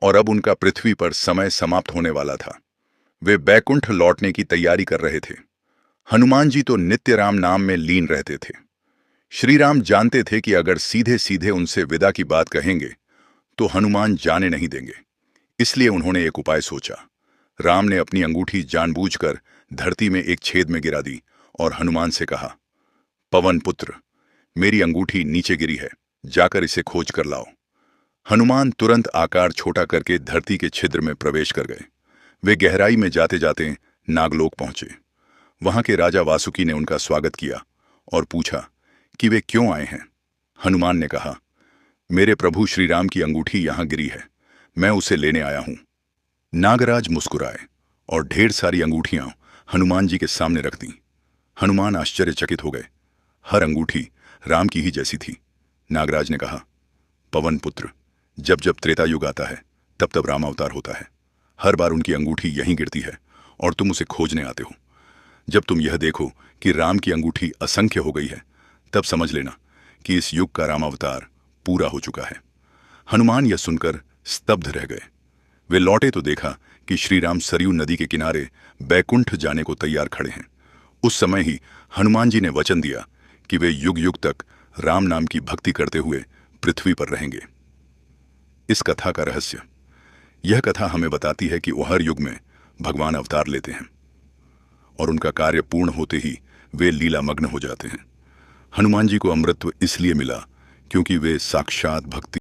और अब उनका पृथ्वी पर समय समाप्त होने वाला था। वे बैकुंठ लौटने की तैयारी कर रहे थे। हनुमान जी तो नित्य राम नाम में लीन रहते थे। श्री राम जानते थे कि अगर सीधे सीधे उनसे विदा की बात कहेंगे तो हनुमान जाने नहीं देंगे। इसलिए उन्होंने एक उपाय सोचा। राम ने अपनी अंगूठी जानबूझकर धरती में एक छेद में गिरा दी और हनुमान से कहा, पवन पुत्र, मेरी अंगूठी नीचे गिरी है, जाकर इसे खोज कर लाओ। हनुमान तुरंत आकार छोटा करके धरती के छिद्र में प्रवेश कर गए। वे गहराई में जाते जाते नागलोक पहुंचे। वहां के राजा वासुकी ने उनका स्वागत किया और पूछा कि वे क्यों आए हैं। हनुमान ने कहा, मेरे प्रभु श्री राम की अंगूठी यहां गिरी है, मैं उसे लेने आया हूं। नागराज मुस्कुराए और ढेर सारी अंगूठियां हनुमान जी के सामने रख दी। हनुमान आश्चर्यचकित हो गए। हर अंगूठी राम की ही जैसी थी। नागराज ने कहा, पवन पुत्र, जब जब त्रेता युग आता है तब तब राम अवतार होता है। हर बार उनकी अंगूठी यहीं गिरती है और तुम उसे खोजने आते हो। जब तुम यह देखो कि राम की अंगूठी असंख्य हो गई है, तब समझ लेना कि इस युग का राम अवतार पूरा हो चुका है। हनुमान यह सुनकर स्तब्ध रह गए। वे लौटे तो देखा कि श्री राम सरयू नदी के किनारे बैकुंठ जाने को तैयार खड़े हैं। उस समय ही हनुमान जी ने वचन दिया कि वे युग युग तक राम नाम की भक्ति करते हुए पृथ्वी पर रहेंगे। इस कथा का रहस्य, यह कथा हमें बताती है कि वो हर युग में भगवान अवतार लेते हैं और उनका कार्य पूर्ण होते ही वे लीलामग्न हो जाते हैं। हनुमान जी को अमृतत्व इसलिए मिला क्योंकि वे साक्षात भक्ति